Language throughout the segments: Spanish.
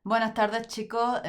Buenas tardes, chicos.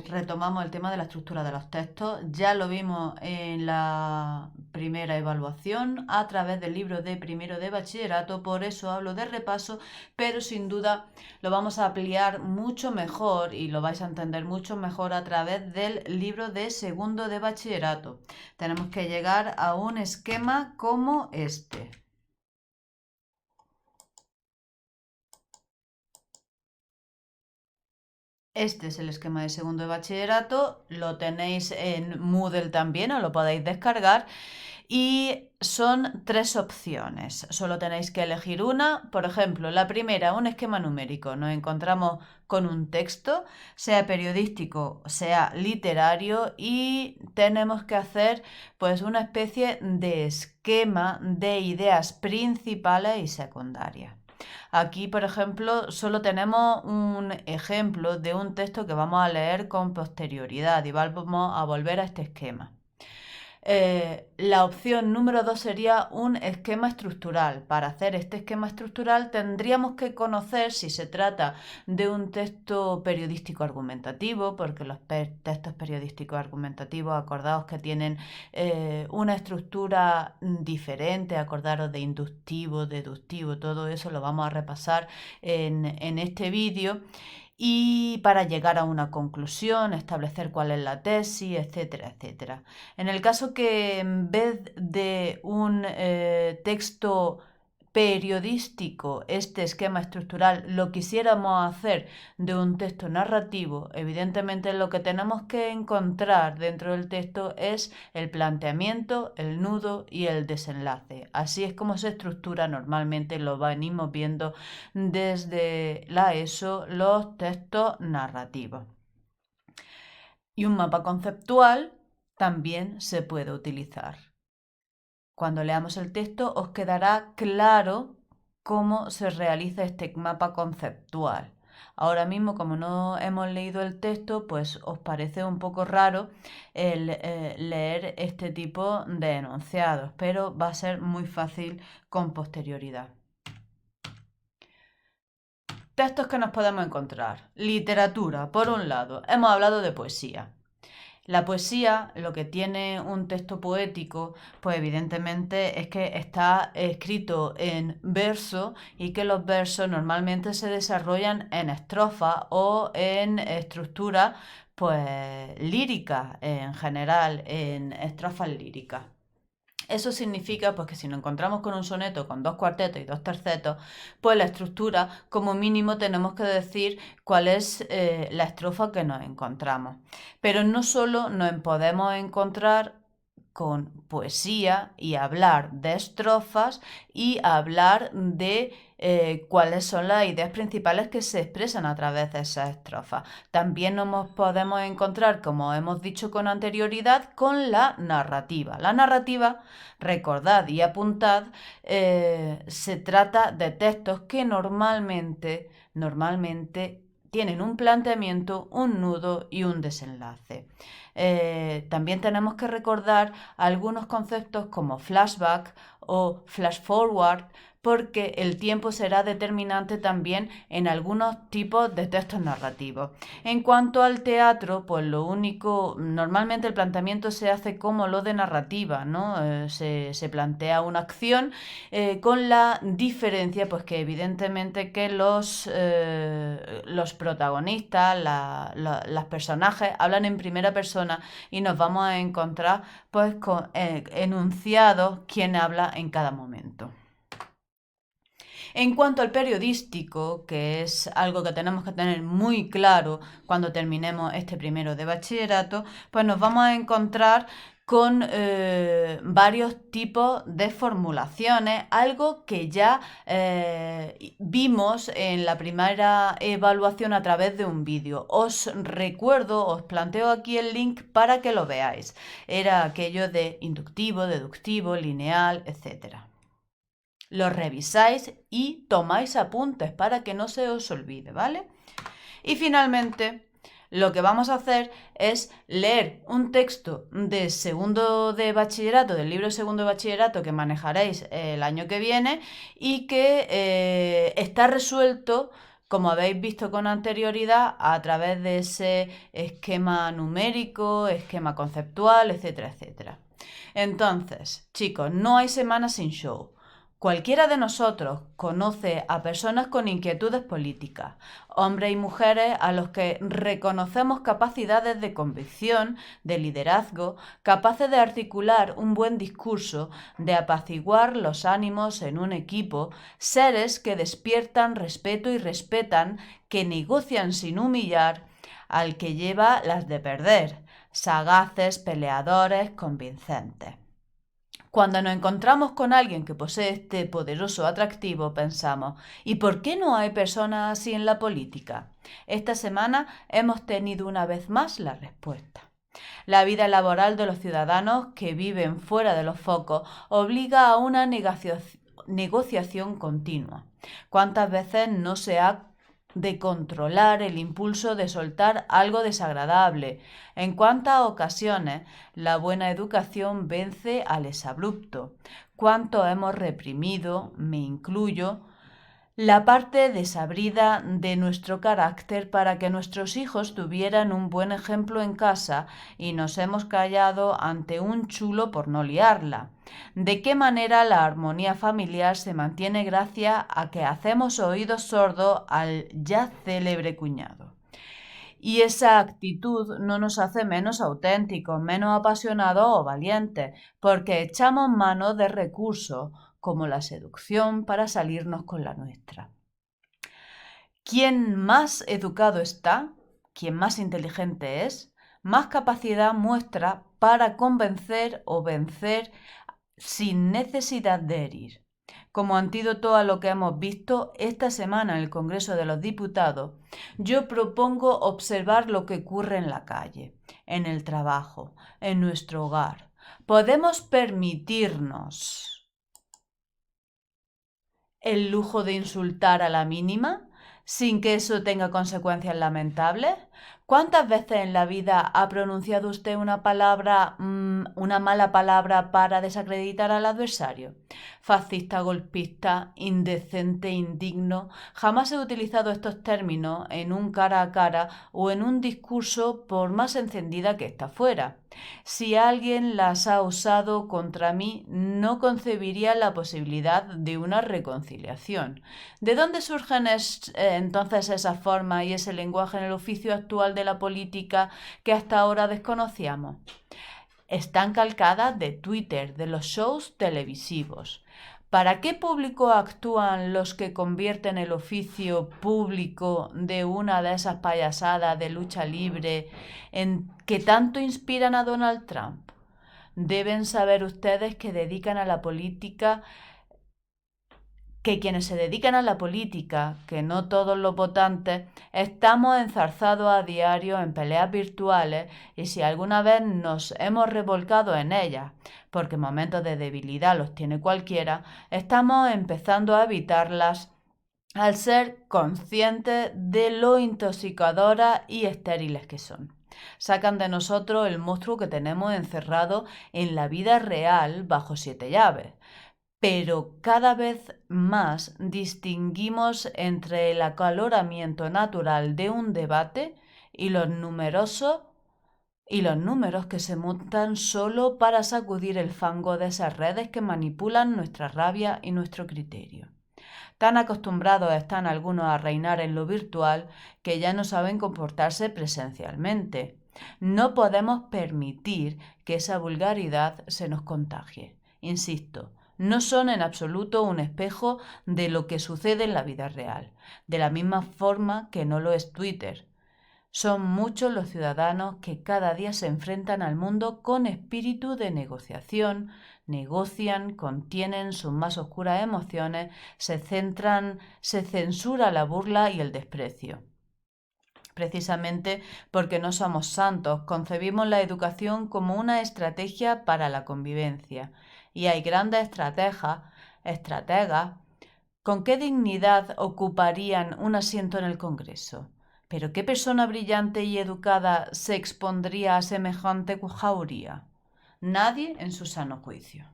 Retomamos el tema de la estructura de los textos. Ya lo vimos en la primera evaluación a través del libro de primero de bachillerato, por eso hablo de repaso, pero sin duda lo vamos a ampliar mucho mejor y lo vais a entender mucho mejor a través del libro de segundo de bachillerato. Tenemos que llegar a un esquema como este. Este es el esquema de segundo de bachillerato, lo tenéis en Moodle también, os lo podéis descargar y son tres opciones. Solo tenéis que elegir una. Por ejemplo, la primera, un esquema numérico. Nos encontramos con un texto, sea periodístico, sea literario, y tenemos que hacer pues una especie de esquema de ideas principales y secundarias. Aquí, por ejemplo, solo tenemos un ejemplo de un texto que vamos a leer con posterioridad y vamos a volver a este esquema. La opción número 2 sería un esquema estructural. Para hacer este esquema estructural tendríamos que conocer si se trata de un texto periodístico argumentativo, porque los textos periodísticos argumentativos, acordaos que tienen una estructura diferente, acordaros de inductivo, deductivo, todo eso lo vamos a repasar en este vídeo y para llegar a una conclusión, establecer cuál es la tesis, etcétera, etcétera. En el caso que en vez de un texto periodístico, este esquema estructural, lo quisiéramos hacer de un texto narrativo, evidentemente lo que tenemos que encontrar dentro del texto es el planteamiento, el nudo y el desenlace. Así es como se estructura normalmente, lo venimos viendo desde la ESO, los textos narrativos. Y un mapa conceptual también se puede utilizar. Cuando leamos el texto os quedará claro cómo se realiza este mapa conceptual. Ahora mismo, como no hemos leído el texto, pues os parece un poco raro el leer este tipo de enunciados, pero va a ser muy fácil con posterioridad. Textos que nos podemos encontrar. Literatura, por un lado. Hemos hablado de poesía. La poesía, lo que tiene un texto poético, pues evidentemente es que está escrito en verso y que los versos normalmente se desarrollan en estrofas o en estructuras pues líricas en general, en estrofas líricas. Eso significa pues, que si nos encontramos con un soneto con dos cuartetos y dos tercetos, pues la estructura, como mínimo, tenemos que decir cuál es la estrofa que nos encontramos. Pero no solo nos podemos encontrar con poesía y hablar de estrofas y hablar de cuáles son las ideas principales que se expresan a través de esas estrofas. También nos podemos encontrar, como hemos dicho con anterioridad, con la narrativa. La narrativa, recordad y apuntad, se trata de textos que normalmente tienen un planteamiento, un nudo y un desenlace. También tenemos que recordar algunos conceptos como flashback o flash forward, porque el tiempo será determinante también en algunos tipos de textos narrativos. En cuanto al teatro, pues lo único, normalmente el planteamiento se hace como lo de narrativa, ¿no? Se plantea una acción con la diferencia, pues que evidentemente que los protagonistas, las personajes, hablan en primera persona y nos vamos a encontrar pues con enunciados quién habla en cada momento. En cuanto al periodístico, que es algo que tenemos que tener muy claro cuando terminemos este primero de bachillerato, pues nos vamos a encontrar con varios tipos de formulaciones, algo que ya vimos en la primera evaluación a través de un vídeo. Os recuerdo, os planteo aquí el link para que lo veáis. Era aquello de inductivo, deductivo, lineal, etcétera. Lo revisáis y tomáis apuntes para que no se os olvide, ¿vale? Y finalmente, lo que vamos a hacer es leer un texto de segundo de bachillerato, del libro de segundo de bachillerato que manejaréis el año que viene y que está resuelto como habéis visto con anterioridad, a través de ese esquema numérico, esquema conceptual, etcétera, etcétera. Entonces, chicos, no hay semana sin show. Cualquiera de nosotros conoce a personas con inquietudes políticas, hombres y mujeres a los que reconocemos capacidades de convicción, de liderazgo, capaces de articular un buen discurso, de apaciguar los ánimos en un equipo, seres que despiertan respeto y respetan, que negocian sin humillar al que lleva las de perder, sagaces, peleadores, convincentes. Cuando nos encontramos con alguien que posee este poderoso atractivo, pensamos, ¿y por qué no hay personas así en la política? Esta semana hemos tenido una vez más la respuesta. La vida laboral de los ciudadanos que viven fuera de los focos obliga a una negociación continua. ¿Cuántas veces no se ha de controlar el impulso de soltar algo desagradable? En cuántas ocasiones la buena educación vence al exabrupto. ¿Cuánto hemos reprimido, me incluyo, la parte desabrida de nuestro carácter para que nuestros hijos tuvieran un buen ejemplo en casa y nos hemos callado ante un chulo por no liarla? ¿De qué manera la armonía familiar se mantiene gracias a que hacemos oídos sordos al ya célebre cuñado? Y esa actitud no nos hace menos auténticos, menos apasionados o valientes, porque echamos mano de recursos como la seducción para salirnos con la nuestra. Quien más educado está, quien más inteligente es, más capacidad muestra para convencer o vencer sin necesidad de herir. Como antídoto a lo que hemos visto esta semana en el Congreso de los Diputados, yo propongo observar lo que ocurre en la calle, en el trabajo, en nuestro hogar. ¿Podemos permitirnos el lujo de insultar a la mínima sin que eso tenga consecuencias lamentables? ¿Cuántas veces en la vida ha pronunciado usted una mala palabra para desacreditar al adversario? Fascista, golpista, indecente, indigno. Jamás he utilizado estos términos en un cara a cara o en un discurso por más encendida que ésta fuera. Si alguien las ha usado contra mí, no concebiría la posibilidad de una reconciliación. ¿De dónde surgen entonces esas formas y ese lenguaje en el oficio actual de la política que hasta ahora desconocíamos? Están calcadas de Twitter, de los shows televisivos. ¿Para qué público actúan los que convierten el oficio público de una de esas payasadas de lucha libre en que tanto inspiran a Donald Trump? Deben saber ustedes que quienes se dedican a la política, que no todos los votantes, estamos enzarzados a diario en peleas virtuales y si alguna vez nos hemos revolcado en ellas, porque momentos de debilidad los tiene cualquiera, estamos empezando a evitarlas al ser conscientes de lo intoxicadoras y estériles que son. Sacan de nosotros el monstruo que tenemos encerrado en la vida real bajo 7 llaves. Pero cada vez más distinguimos entre el acaloramiento natural de un debate y los números que se montan solo para sacudir el fango de esas redes que manipulan nuestra rabia y nuestro criterio. Tan acostumbrados están algunos a reinar en lo virtual que ya no saben comportarse presencialmente. No podemos permitir que esa vulgaridad se nos contagie. Insisto, no son en absoluto un espejo de lo que sucede en la vida real, de la misma forma que no lo es Twitter. Son muchos los ciudadanos que cada día se enfrentan al mundo con espíritu de negociación, negocian, contienen sus más oscuras emociones, se censura la burla y el desprecio. Precisamente porque no somos santos, concebimos la educación como una estrategia para la convivencia. Y hay grandes estrategas, ¿con qué dignidad ocuparían un asiento en el Congreso? ¿Pero qué persona brillante y educada se expondría a semejante jauría? Nadie en su sano juicio.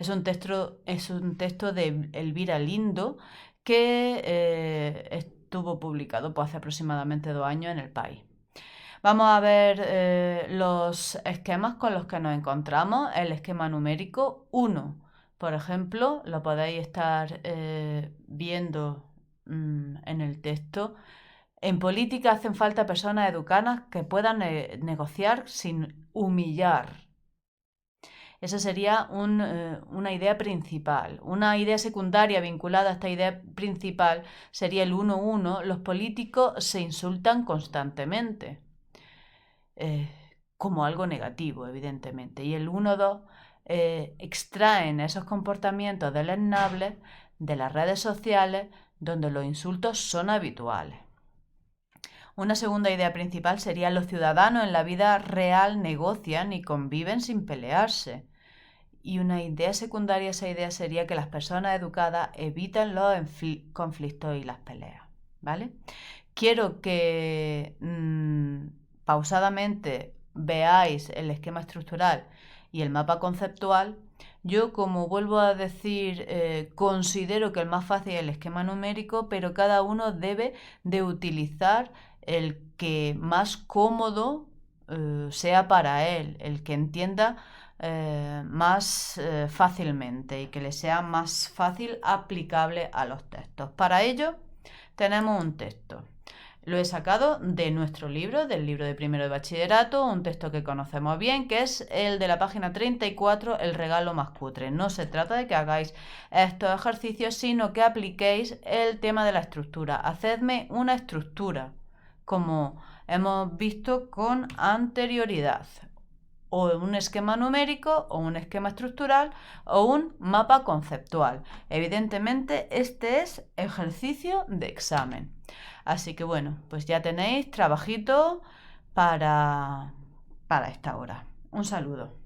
Es un texto de Elvira Lindo que estuvo publicado pues, hace aproximadamente 2 años en El País. Vamos a ver los esquemas con los que nos encontramos. El esquema numérico 1, por ejemplo, lo podéis estar viendo en el texto. En política hacen falta personas educadas que puedan negociar sin humillar. Esa sería una idea principal. Una idea secundaria vinculada a esta idea principal sería el 1-1. Los políticos se insultan constantemente, como algo negativo, evidentemente. Y el 1-2 extraen esos comportamientos deleznables de las redes sociales donde los insultos son habituales. Una segunda idea principal sería los ciudadanos en la vida real negocian y conviven sin pelearse. Y una idea secundaria a esa idea sería que las personas educadas evitan los conflictos y las peleas, ¿vale? Quiero que pausadamente veáis el esquema estructural y el mapa conceptual. Yo, como vuelvo a decir, considero que el más fácil es el esquema numérico, pero cada uno debe de utilizar el que más cómodo sea para él, el que entienda más fácilmente y que le sea más fácil aplicable a los textos. Para ello tenemos un texto. Lo he sacado de nuestro libro, del libro de primero de bachillerato, un texto que conocemos bien, que es el de la página 34, el regalo más cutre. No se trata de que hagáis estos ejercicios, sino que apliquéis el tema de la estructura. Hacedme una estructura, como hemos visto con anterioridad. O un esquema numérico, o un esquema estructural, o un mapa conceptual. Evidentemente, este es ejercicio de examen. Así que bueno, pues ya tenéis trabajito para esta hora. Un saludo.